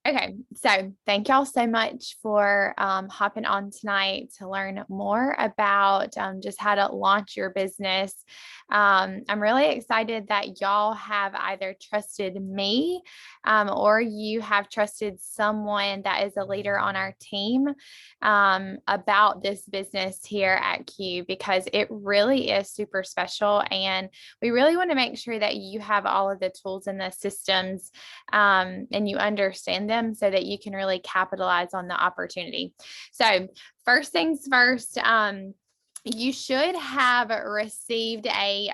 Okay, so thank y'all so much for hopping on tonight to learn more about just how to launch your business. I'm really excited that y'all have either trusted me or you have trusted someone that is a leader on our team about this business here at Q, because it really is super special. And we really want to make sure that you have all of the tools and the systems and you understand them so that you can really capitalize on the opportunity. So first things first, you should have received a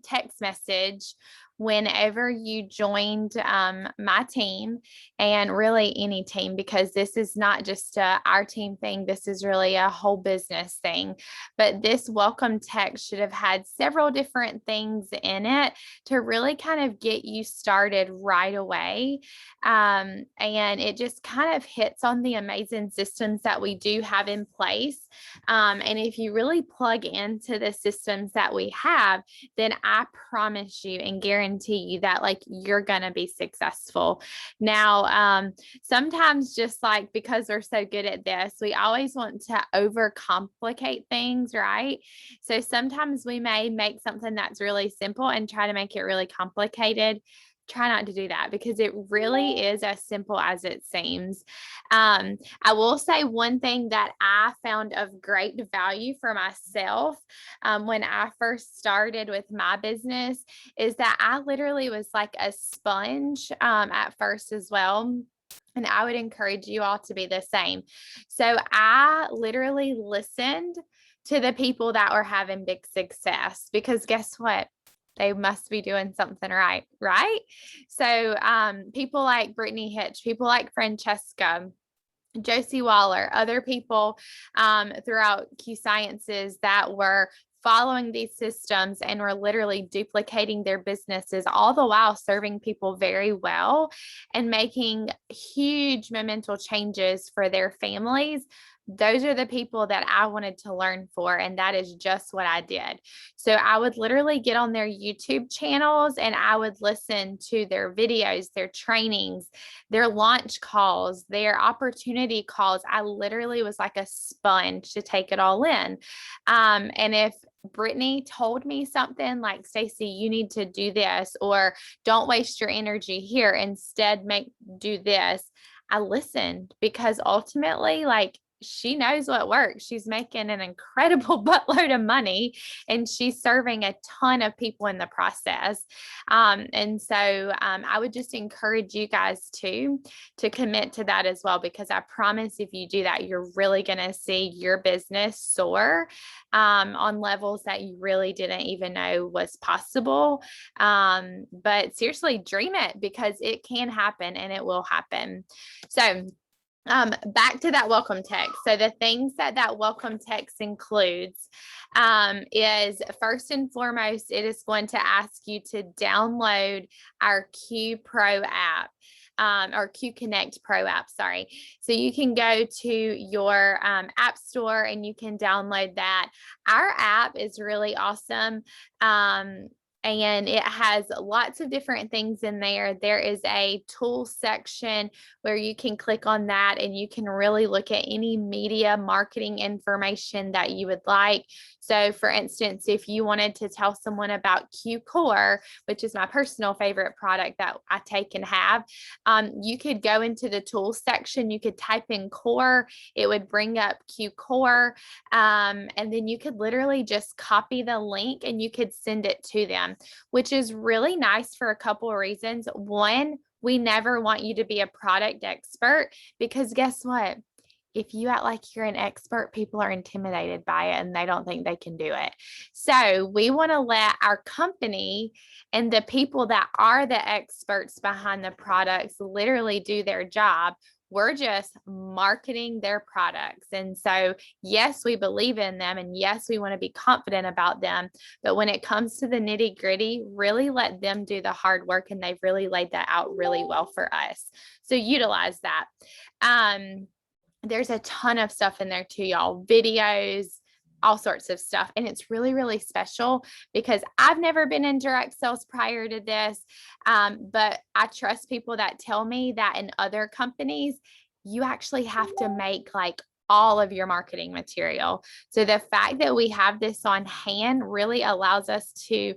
text message whenever you joined my team, and really any team, because this is not just our team thing. This is really a whole business thing. But this welcome text should have had several different things in it to really kind of get you started right away. And it just kind of hits on the amazing systems that we do have in place. And if you really plug into the systems that we have, then I promise you and guarantee you that like you're going to be successful. Now, sometimes just like because we're so good at this, we always want to overcomplicate things, right? So sometimes we may make something that's really simple and try to make it really complicated. Try not to do that, because it really is as simple as it seems. I will say one thing that I found of great value for myself when I first started with my business is that I literally was like a sponge at first as well. And I would encourage you all to be the same. So I literally listened to the people that were having big success, because guess what? They must be doing something right, right? So people like Brittany Hitch, people like Francesca, Josie Waller, other people throughout Q Sciences that were following these systems and were literally duplicating their businesses, all the while serving people very well and making huge momental changes for their families. Those are the people that I wanted to learn for. And that is just what I did. So I would literally get on their YouTube channels and I would listen to their videos, their trainings, their launch calls, their opportunity calls. I literally was like a sponge to take it all in. And if Brittany told me something like, Staci, you need to do this, or don't waste your energy here, instead do this, I listened, because ultimately, like, she knows what works. She's making an incredible buttload of money and she's serving a ton of people in the process. And so I would just encourage you guys to commit to that as well, because I promise if you do that, you're really going to see your business soar on levels that you really didn't even know was possible. But seriously, dream it, because it can happen and it will happen. So back to that welcome text. So the things that welcome text includes is, first and foremost, it is going to ask you to download our Q Pro app. Or Q Connect Pro app, sorry. So you can go to your app store and you can download that. Our app is really awesome. And it has lots of different things in there. There is a tool section where you can click on that and you can really look at any media marketing information that you would like. So for instance, if you wanted to tell someone about Q Core, which is my personal favorite product that I take and have, you could go into the tools section, you could type in core, it would bring up Q Core, and then you could literally just copy the link and you could send it to them, which is really nice for a couple of reasons. One, we never want you to be a product expert, because guess what? If you act like you're an expert, people are intimidated by it and they don't think they can do it. So we want to let our company and the people that are the experts behind the products literally do their job. We're just marketing their products. And so, yes, we believe in them. And yes, we want to be confident about them. But when it comes to the nitty gritty, really let them do the hard work. And they've really laid that out really well for us. So utilize that. There's a ton of stuff in there too, y'all. Videos, all sorts of stuff. And it's really, really special because I've never been in direct sales prior to this. But I trust people that tell me that in other companies, you actually have to make like all of your marketing material. So the fact that we have this on hand really allows us to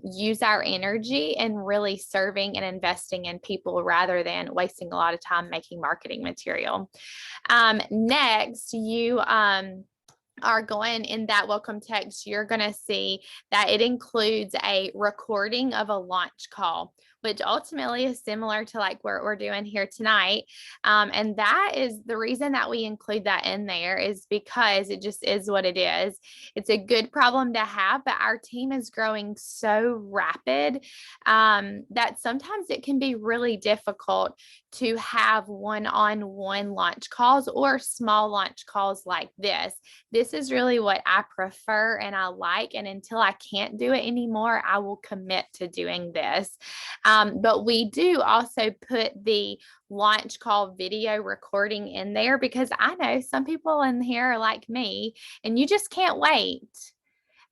use our energy in really serving and investing in people rather than wasting a lot of time making marketing material. Next, you are going in that welcome text, you're going to see that it includes a recording of a launch call, which ultimately is similar to like what we're doing here tonight. And that is the reason that we include that in there, is because it just is what it is. It's a good problem to have, but our team is growing so rapid that sometimes it can be really difficult to have one-on-one launch calls or small launch calls like this. This is really what I prefer and I like. And until I can't do it anymore, I will commit to doing this. But we do also put the launch call video recording in there because I know some people in here are like me and you just can't wait.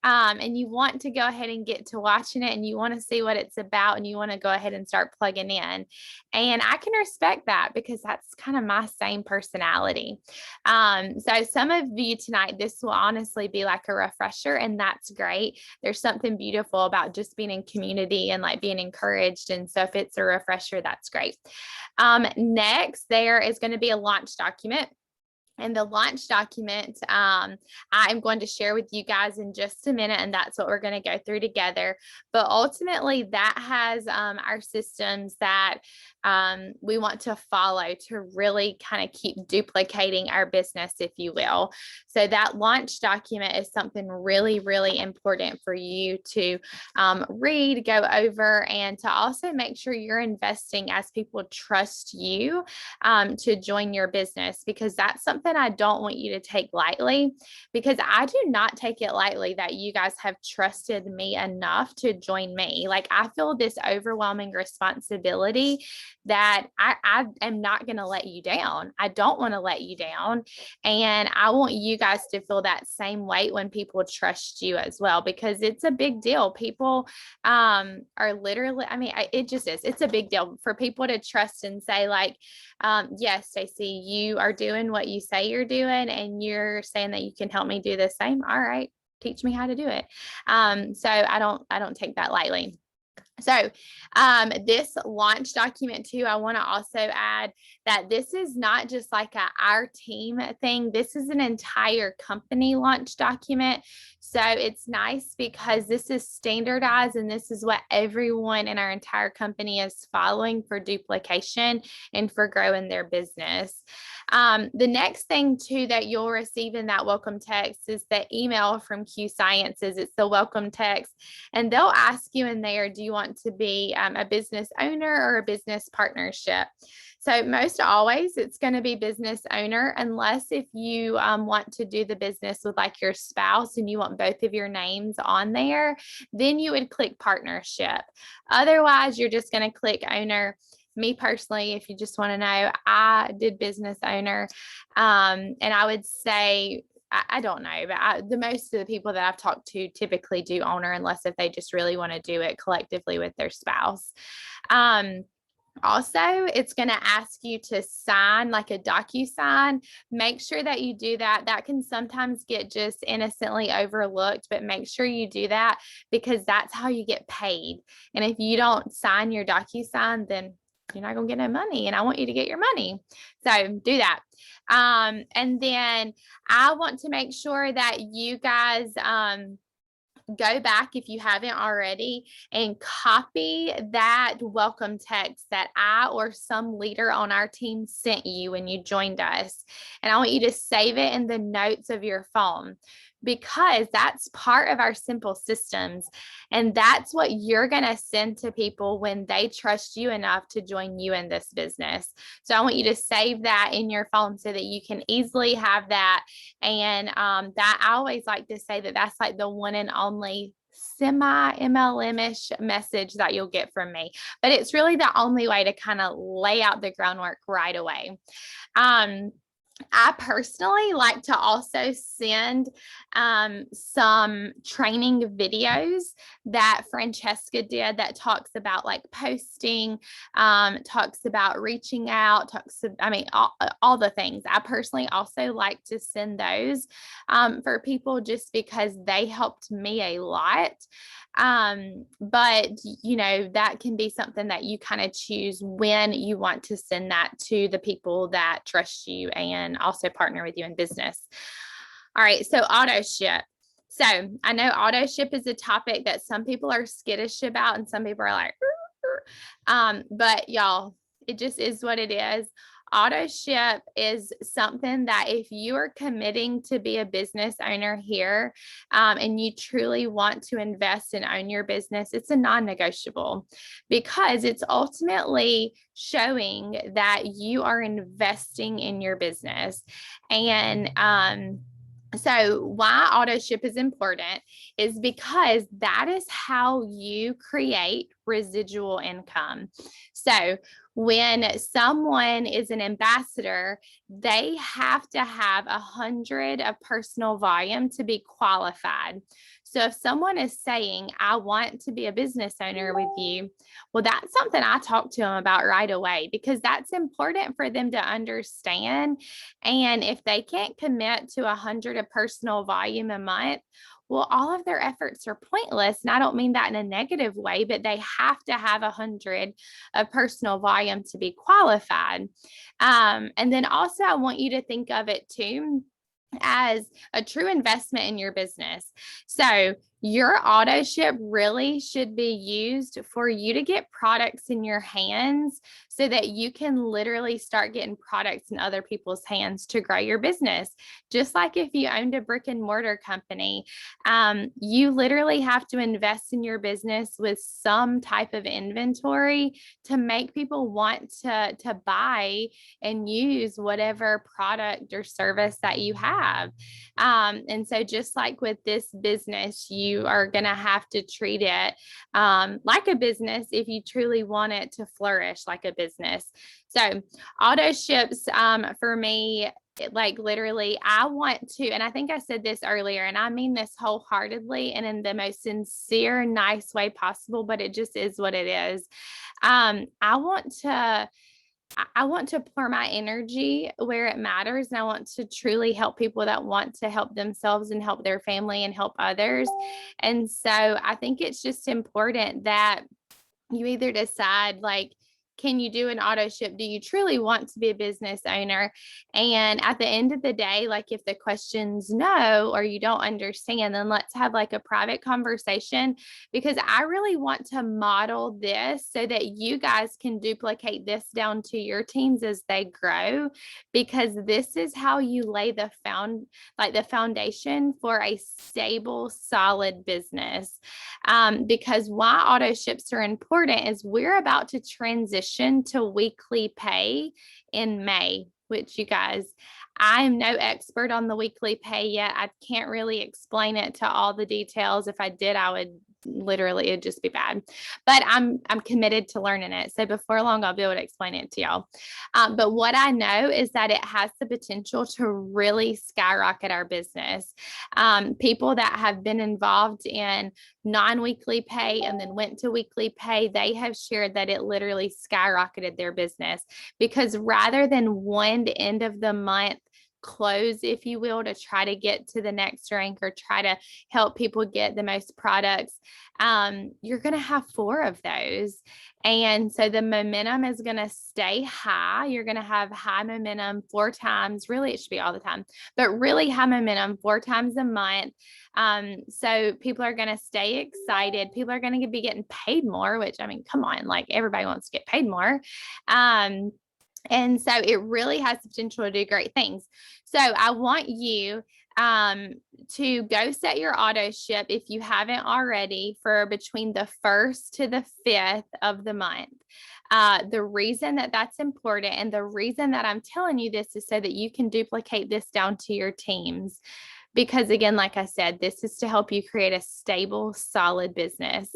And you want to go ahead and get to watching it and you want to see what it's about and you want to go ahead and start plugging in. And I can respect that because that's kind of my same personality. So some of you tonight, this will honestly be like a refresher, and that's great. There's something beautiful about just being in community and like being encouraged. And so if it's a refresher, that's great. Next, there is going to be a launch document. And the launch document, I'm going to share with you guys in just a minute, and that's what we're going to go through together. But ultimately, that has our systems that we want to follow to really kind of keep duplicating our business, if you will. So that launch document is something really, really important for you to read, go over, and to also make sure you're investing as people trust you to join your business, because that's something I don't want you to take lightly, because I do not take it lightly that you guys have trusted me enough to join me. Like, I feel this overwhelming responsibility that I am not going to let you down. I don't want to let you down. And I want you guys to feel that same weight when people trust you as well, because it's a big deal. People are literally, I mean, it just is. It's a big deal for people to trust and say like, yes, Staci, you are doing what you say you're doing, and you're saying that you can help me do the same. All right, teach me how to do it. So I don't take that lightly. So this launch document too, I want to also add that this is not just like our team thing. This is an entire company launch document. So it's nice because this is standardized and this is what everyone in our entire company is following for duplication and for growing their business. The next thing too that you'll receive in that welcome text is the email from Q Sciences. It's the welcome text, and they'll ask you in there, do you want to be a business owner or a business partnership? So most always it's going to be business owner, unless if you want to do the business with like your spouse and you want both of your names on there, then you would click partnership. Otherwise, you're just going to click owner. Me personally, if you just want to know, I did business owner. And I would say, I don't know, but the most of the people that I've talked to typically do owner, unless if they just really want to do it collectively with their spouse. Also, it's going to ask you to sign like a DocuSign. Make sure that you do that. That can sometimes get just innocently overlooked, but make sure you do that because that's how you get paid. And if you don't sign your DocuSign, then you're not going to get no money, and I want you to get your money. So do that. And then I want to make sure that you guys, go back if you haven't already and copy that welcome text that I or some leader on our team sent you when you joined us. And I want you to save it in the notes of your phone, because that's part of our simple systems. And that's what you're going to send to people when they trust you enough to join you in this business. So I want you to save that in your phone so that you can easily have that. And that I always like to say that that's like the one and only semi MLM-ish message that you'll get from me. But it's really the only way to kind of lay out the groundwork right away. I personally like to also send some training videos that Francesca did that talks about like posting, talks about reaching out, all the things. I personally also like to send those for people just because they helped me a lot. But that can be something that you kind of choose when you want to send that to the people that trust you and also partner with you in business. All right, so auto ship. So I know auto ship is a topic that some people are skittish about and some people are like, but y'all, it just is what it is. Auto ship is something that if you are committing to be a business owner here, and you truly want to invest and own your business, it's a non-negotiable because it's ultimately showing that you are investing in your business. And so why auto ship is important is because that is how you create residual income. So when someone is an ambassador, they have to have 100 of personal volume to be qualified. So if someone is saying, I want to be a business owner with you, well, that's something I talk to them about right away because that's important for them to understand. And if they can't commit to 100 of personal volume a month, well, all of their efforts are pointless. And I don't mean that in a negative way, but they have to have 100 of personal volume to be qualified. And then also, I want you to think of it too as a true investment in your business. So your auto ship really should be used for you to get products in your hands so that you can literally start getting products in other people's hands to grow your business. Just like if you owned a brick and mortar company, you literally have to invest in your business with some type of inventory to make people want to buy and use whatever product or service that you have. And so just like with this business, you are going to have to treat it like a business if you truly want it to flourish like a business. So auto ships for me, like literally, I want to, and I think I said this earlier, and I mean this wholeheartedly and in the most sincere, nice way possible, but it just is what it is. I want to pour my energy where it matters. And I want to truly help people that want to help themselves and help their family and help others. And so I think it's just important that you either decide, like, can you do an auto ship? Do you truly want to be a business owner? And at the end of the day, like if the question's no, or you don't understand, then let's have like a private conversation because I really want to model this so that you guys can duplicate this down to your teams as they grow, because this is how you lay the foundation for a stable, solid business. Because why auto ships are important is we're about to transition to weekly pay in May, which you guys, I'm no expert on the weekly pay yet. I can't really explain it to all the details. If I did, I would literally, it'd just be bad, but I'm committed to learning it. So before long, I'll be able to explain it to y'all. But what I know is that it has the potential to really skyrocket our business. People that have been involved in non-weekly pay and then went to weekly pay, they have shared that it literally skyrocketed their business because rather than one end of the month close, if you will, to try to get to the next rank or try to help people get the most products, you're going to have 4 of those. And so the momentum is going to stay high. You're going to have high momentum 4 times. Really, it should be all the time, but really high momentum 4 times a month. So people are going to stay excited. People are going to be getting paid more, which, I mean, come on, like everybody wants to get paid more. And so it really has the potential to do great things. So I want you to go set your auto ship if you haven't already for between the 1st to the 5th of the month. The reason that that's important and the reason that I'm telling you this is so that you can duplicate this down to your teams. Because again, like I said, this is to help you create a stable, solid business.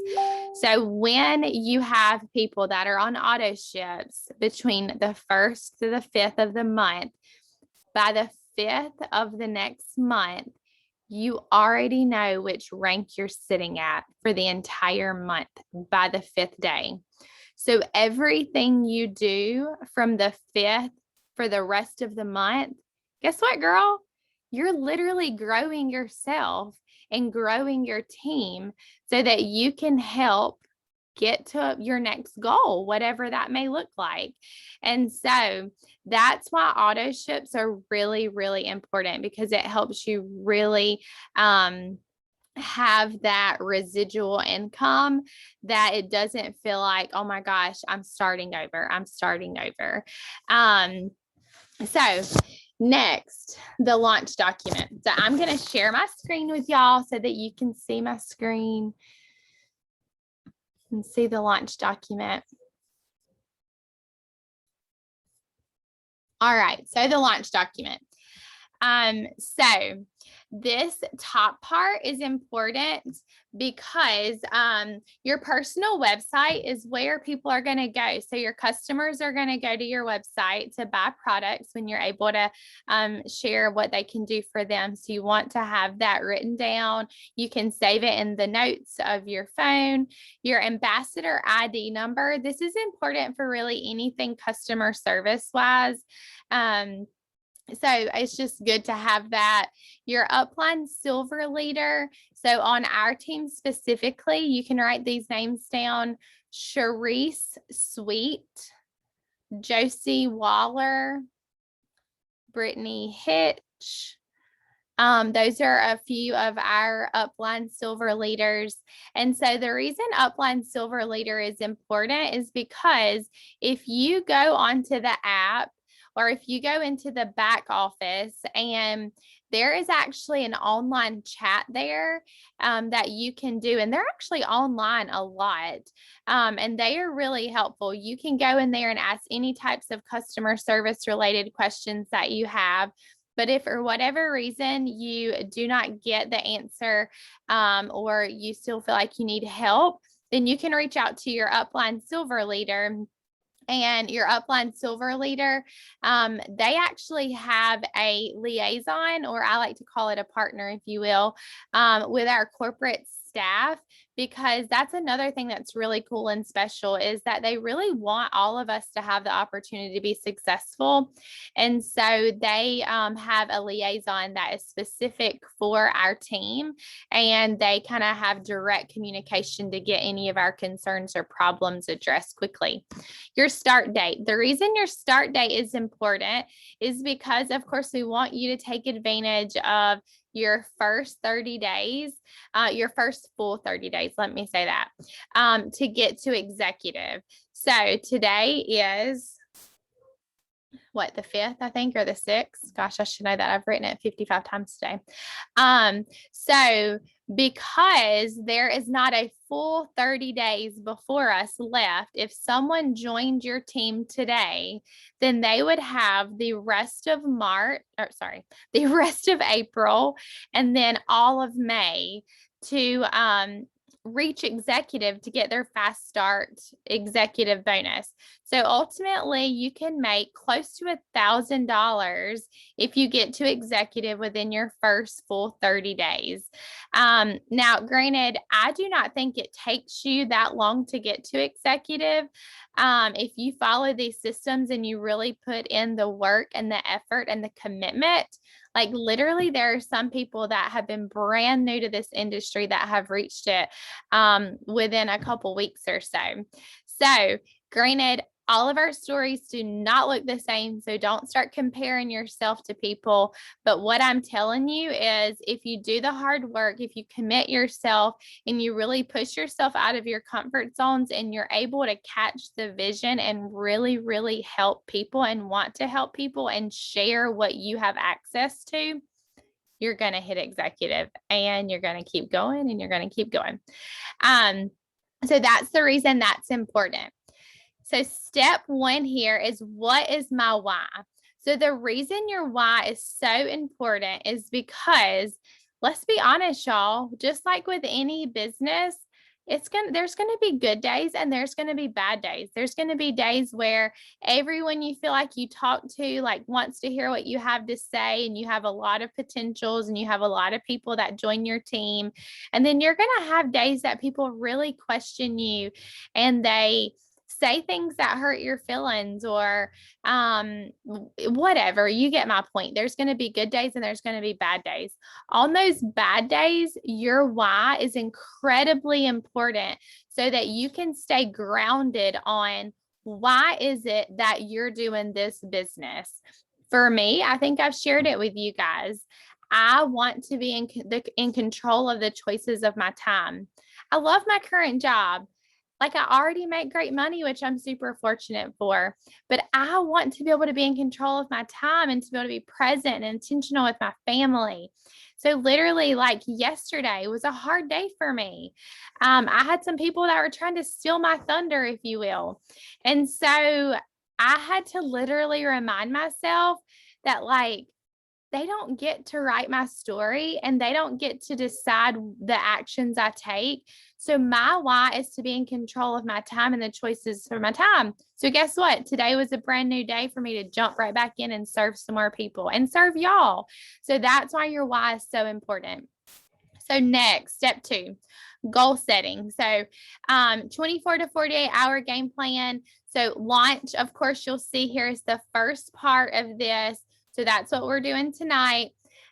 So when you have people that are on auto ships between the 1st to the 5th of the month, by the 5th of the next month, you already know which rank you're sitting at for the entire month by the 5th day. So everything you do from the 5th for the rest of the month, guess what, girl? You're literally growing yourself and growing your team so that you can help get to your next goal, whatever that may look like. And so that's why auto ships are really, really important, because it helps you really have that residual income, that it doesn't feel like, oh my gosh, I'm starting over. So next, the launch document. So I'm going to share my screen with y'all so that you can see my screen and see the launch document. All right, so the launch document. So this top part is important because your personal website is where people are going to go. So your customers are going to go to your website to buy products when you're able to share what they can do for them. So you want to have that written down. You can save it in the notes of your phone. Your ambassador ID number. This is important for really anything customer service wise. So it's just good to have that. Your upline silver leader. So on our team specifically, you can write these names down: Sharice Sweet, Josie Waller, Brittany Hitch. Those are a few of our upline silver leaders. And so the reason upline silver leader is important is because if you go onto the app, or if you go into the back office, and there is actually an online chat there that you can do, and they're actually online a lot, and they are really helpful. You can go in there and ask any types of customer service related questions that you have. But if for whatever reason you do not get the answer, or you still feel like you need help, then you can reach out to your upline silver leader. And your upline silver leader, they actually have a liaison, or I like to call it a partner, if you will, with our corporate staff, because that's another thing that's really cool and special, is that they really want all of us to have the opportunity to be successful. And so they have a liaison that is specific for our team, and they kind of have direct communication to get any of our concerns or problems addressed quickly. Your start date. The reason your start date is important is because, of course, we want you to take advantage of your first 30 days, your first full 30 days, let me say that, to get to executive. So today is the 5th, I think, or the 6th. Gosh, I should know that. I've written it 55 times today. So because there is not a full 30 days before us left, if someone joined your team today, then they would have the rest of the rest of April, and then all of May to reach executive to get their fast start executive bonus. So ultimately you can make close to $1,000 if you get to executive within your first full 30 days. Now, granted, I do not think it takes you that long to get to executive. If you follow these systems and you really put in the work and the effort and the commitment, like literally there are some people that have been brand new to this industry that have reached it within a couple weeks or so. So granted, all of our stories do not look the same, so don't start comparing yourself to people. But what I'm telling you is, if you do the hard work, if you commit yourself and you really push yourself out of your comfort zones, and you're able to catch the vision and really, really help people and want to help people and share what you have access to, you're going to hit executive, and you're going to keep going, and you're going to keep going. So that's the reason that's important. So step 1 here is, what is my why? So the reason your why is so important is because, let's be honest, y'all, just like with any business, There's gonna be good days and there's gonna be bad days. There's gonna be days where everyone you feel like you talk to like wants to hear what you have to say, and you have a lot of potentials and you have a lot of people that join your team. And then you're gonna have days that people really question you and they say things that hurt your feelings, or whatever. You get my point. There's going to be good days and there's going to be bad days. On those bad days, your why is incredibly important so that you can stay grounded on why is it that you're doing this business. For me, I think I've shared it with you guys. I want to be in control of the choices of my time. I love my current job. Like, I already make great money, which I'm super fortunate for, but I want to be able to be in control of my time and to be able to be present and intentional with my family. So literally, like yesterday was a hard day for me. I had some people that were trying to steal my thunder, if you will. And so I had to literally remind myself that, like, they don't get to write my story and they don't get to decide the actions I take. So my why is to be in control of my time and the choices for my time. So guess what? Today was a brand new day for me to jump right back in and serve some more people and serve y'all. So that's why your why is so important. So next, step 2, goal setting. So 24 to 48 hour game plan. So launch, of course, you'll see here is the first part of this. So that's what we're doing tonight.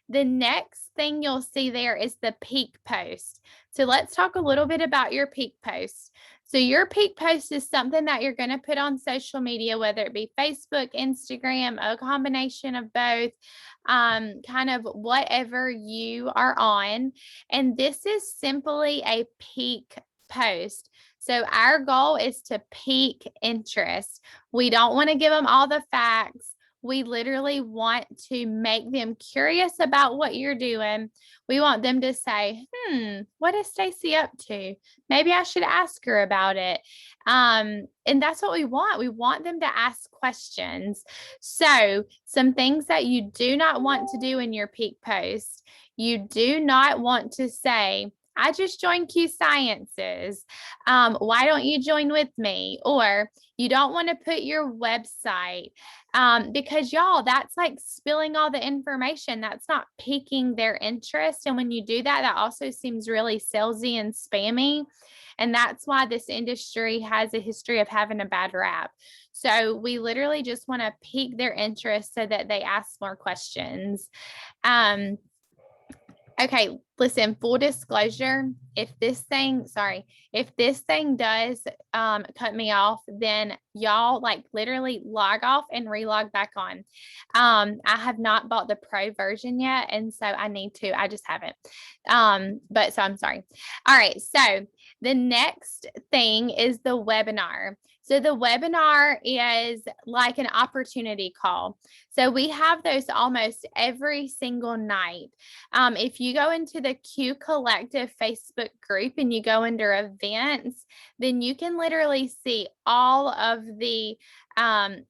The next thing you'll see there is the peak post. So let's talk a little bit about your peak post. So your peak post is something that you're going to put on social media, whether it be Facebook, Instagram, a combination of both, kind of whatever you are on. And this is simply a peak post. So our goal is to pique interest. We don't want to give them all the facts. We literally want to make them curious about what you're doing. We want them to say, what is Staci up to? Maybe I should ask her about it. And that's what we want. We want them to ask questions. So some things that you do not want to do in your peak post, you do not want to say, I just joined Q Sciences. Why don't you join with me? Or you don't want to put your website, because y'all, that's like spilling all the information. That's not piquing their interest. And when you do that, that also seems really salesy and spammy. And that's why this industry has a history of having a bad rap. So we literally just want to pique their interest so that they ask more questions. Okay, listen, full disclosure, if this thing does cut me off, then y'all like literally log off and relog back on. I have not bought the pro version yet, and so I need to. I just haven't. But so I'm sorry. All right, so the next thing is the webinar. So the webinar is like an opportunity call. So we have those almost every single night. If you go into the Q Collective Facebook group and you go under events, then you can literally see all of the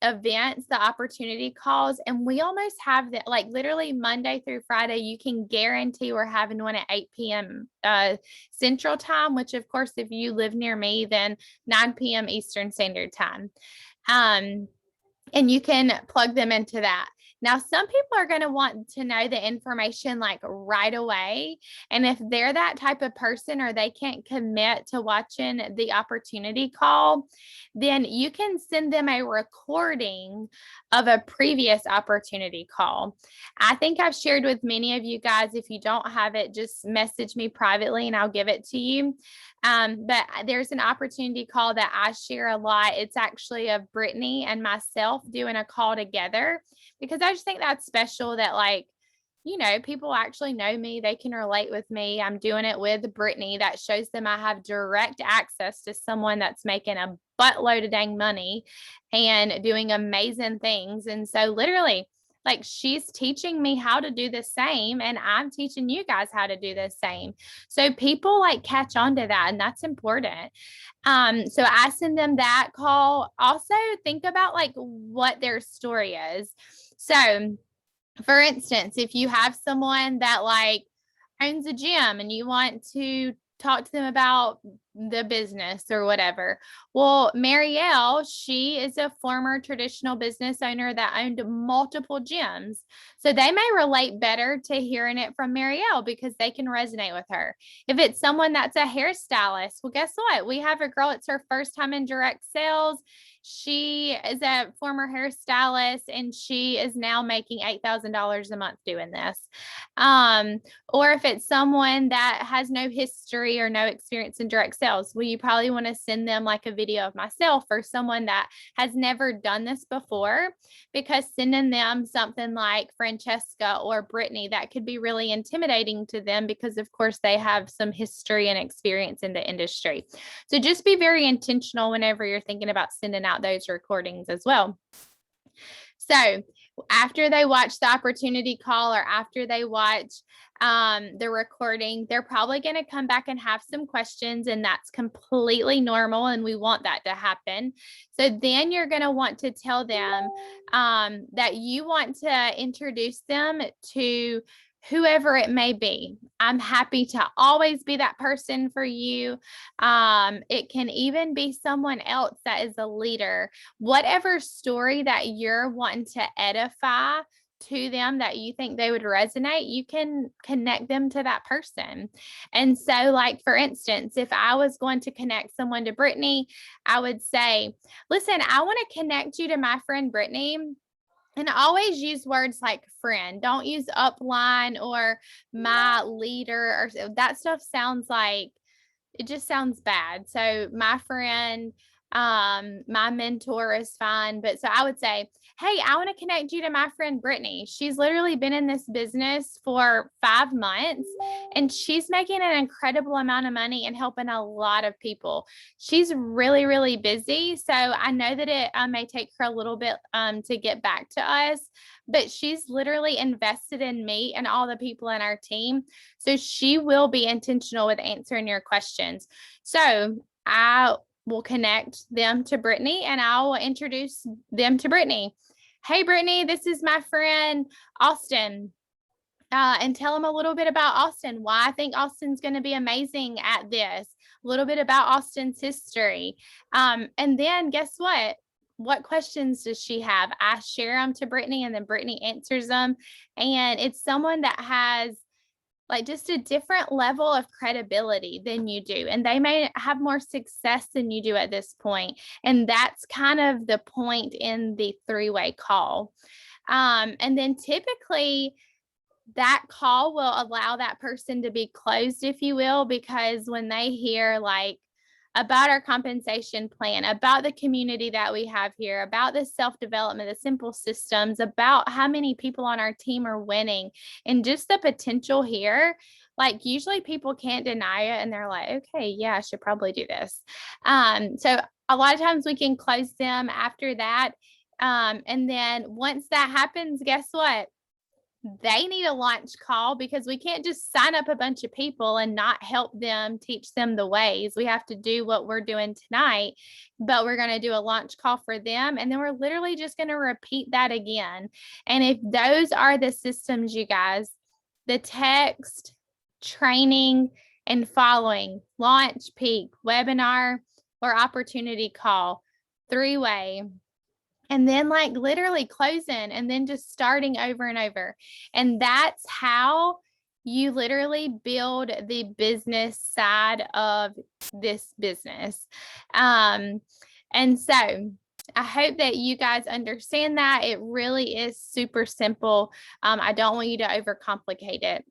events, the opportunity calls, and we almost have that like literally Monday through Friday. You can guarantee we're having one at 8 p.m. Central Time, which of course, if you live near me, then 9 p.m. Eastern Standard Time. And you can plug them into that. Now, some people are going to want to know the information like right away. And if they're that type of person or they can't commit to watching the opportunity call, then you can send them a recording of a previous opportunity call. I think I've shared with many of you guys. If you don't have it, just message me privately and I'll give it to you. But there's an opportunity call that I share a lot. It's actually of Brittany and myself doing a call together, because I just think that's special that, like, you know, people actually know me. They can relate with me. I'm doing it with Brittany. That shows them I have direct access to someone that's making a buttload of dang money and doing amazing things. And so literally, like, she's teaching me how to do the same, and I'm teaching you guys how to do the same. So people like catch on to that, and that's important. So I send them that call. Also, think about like what their story is. So for instance, if you have someone that like owns a gym and you want to talk to them about the business or whatever. Well, Marielle, she is a former traditional business owner that owned multiple gyms. So they may relate better to hearing it from Marielle because they can resonate with her. If it's someone that's a hairstylist, well, guess what? We have a girl, it's her first time in direct sales. She is a former hairstylist and she is now making $8,000 a month doing this. Or if it's someone that has no history or no experience in direct sales, well, you probably want to send them like a video of myself or someone that has never done this before, because sending them something like Francesca or Brittany, that could be really intimidating to them because, of course, they have some history and experience in the industry. So just be very intentional whenever you're thinking about sending out those recordings as well. So after they watch the opportunity call or after they watch the recording, they're probably going to come back and have some questions, and that's completely normal. And we want that to happen. So then you're going to want to tell them that you want to introduce them to whoever it may be. I'm happy to always be that person for you. It can even be someone else that is a leader. Whatever story that you're wanting to edify to them that you think they would resonate, you can connect them to that person. And so, like, for instance, if I was going to connect someone to Brittany, I would say, listen, I want to connect you to my friend Brittany. And always use words like friend. Don't use upline or my leader, or that stuff sounds like, it just sounds bad. So my friend, my mentor is fine. But so I would say, hey, I want to connect you to my friend Brittany. She's literally been in this business for 5 months and she's making an incredible amount of money and helping a lot of people. She's really, really busy. So I know that it may take her a little bit to get back to us, but she's literally invested in me and all the people in our team. So she will be intentional with answering your questions. So I will connect them to Brittany and I will introduce them to Brittany. Hey, Brittany, this is my friend Austin. And tell them a little bit about Austin, why I think Austin's going to be amazing at this, a little bit about Austin's history. And then guess what? What questions does she have? I share them to Brittany and then Brittany answers them. And it's someone that has like just a different level of credibility than you do. And they may have more success than you do at this point. And that's kind of the point in the 3-way call. And then typically that call will allow that person to be closed, if you will, because when they hear like about our compensation plan, about the community that we have here, about the self-development, the simple systems, about how many people on our team are winning, and just the potential here, like usually people can't deny it and they're like, okay, yeah, I should probably do this. So a lot of times we can close them after that. And then once that happens, guess what? They need a launch call because we can't just sign up a bunch of people and not help them, teach them the ways. We have to do what we're doing tonight, but we're going to do a launch call for them. And then we're literally just going to repeat that again. And if those are the systems, you guys, the text, training, and following, launch, peak, webinar, or opportunity call, 3-way, and then like literally closing and then just starting over and over. And that's how you literally build the business side of this business. And so I hope that you guys understand that. It really is super simple. I don't want you to overcomplicate it.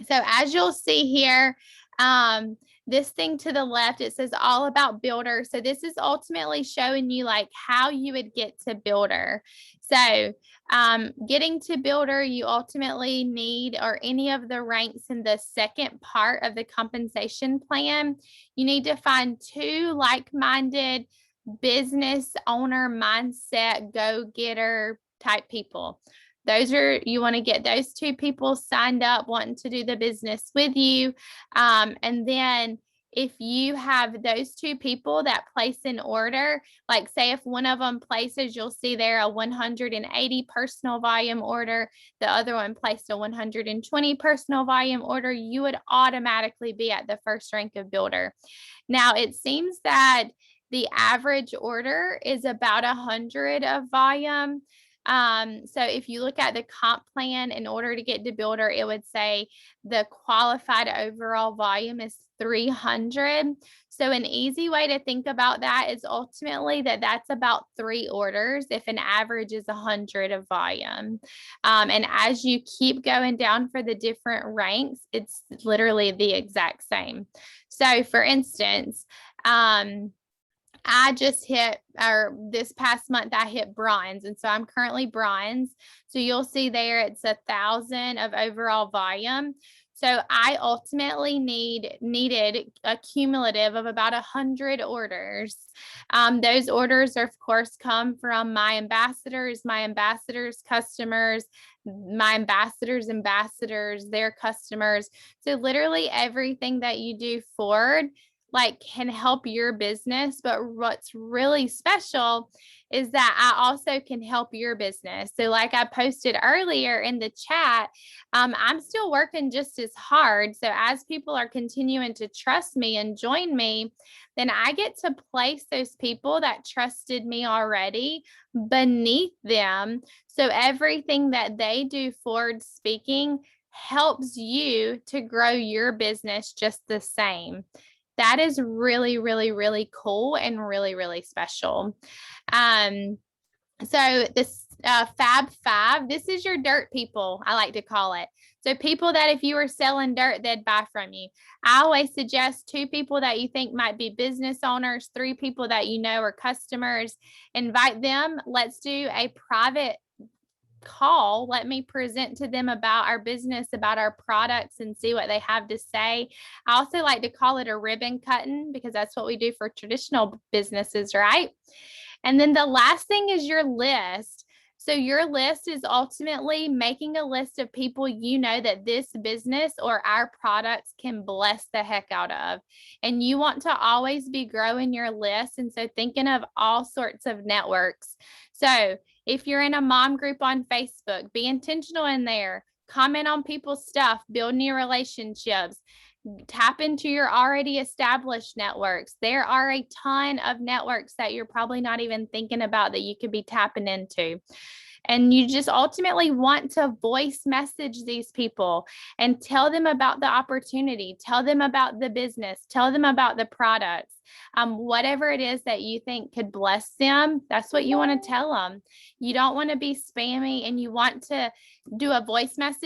So as you'll see here, this thing to the left, it says all about builder. So this is ultimately showing you like how you would get to builder. So getting to builder, you ultimately need, or any of the ranks in the second part of the compensation plan, you need to find 2 like-minded business owner mindset, go-getter type people. You want to get those 2 people signed up wanting to do the business with you. And then if you have those two people that place an order, like say if one of them places, you'll see there a 180 personal volume order, the other one placed a 120 personal volume order, you would automatically be at the first rank of builder. Now, it seems that the average order is about 100 of volume. So if you look at the comp plan in order to get to builder, it would say the qualified overall volume is 300. So an easy way to think about that is ultimately that's about 3 orders if an average is 100 of volume. And as you keep going down for the different ranks, it's literally the exact same. So for instance, I just hit, or this past month, I hit bronze. And so I'm currently bronze. So you'll see there it's 1,000 of overall volume. So I ultimately needed a cumulative of about 100 orders. Those orders, are, of course, come from my ambassadors, customers, my ambassadors, their customers. So literally everything that you do forward can help your business. But what's really special is that I also can help your business. So like I posted earlier in the chat, I'm still working just as hard. So as people are continuing to trust me and join me, then I get to place those people that trusted me already beneath them. So everything that they do forward speaking helps you to grow your business just the same. That is really, really, really cool and really, really special. So this Fab Five, this is your dirt people, I like to call it. So people that if you were selling dirt, they'd buy from you. I always suggest 2 people that you think might be business owners, 3 people that you know are customers. Invite them. Let's do a private call. Let me present to them about our business, about our products, and see what they have to say. I also like to call it a ribbon cutting because that's what we do for traditional businesses, right? And then the last thing is your list. So your list is ultimately making a list of people you know that this business or our products can bless the heck out of. And you want to always be growing your list. And so thinking of all sorts of networks. So if you're in a mom group on Facebook, be intentional in there. Comment on people's stuff, build new relationships. Tap into your already established networks. There are a ton of networks that you're probably not even thinking about that you could be tapping into. And you just ultimately want to voice message these people and tell them about the opportunity, tell them about the business, tell them about the products. Whatever it is that you think could bless them, that's what you want to tell them. You don't want to be spammy, and you want to do a voice message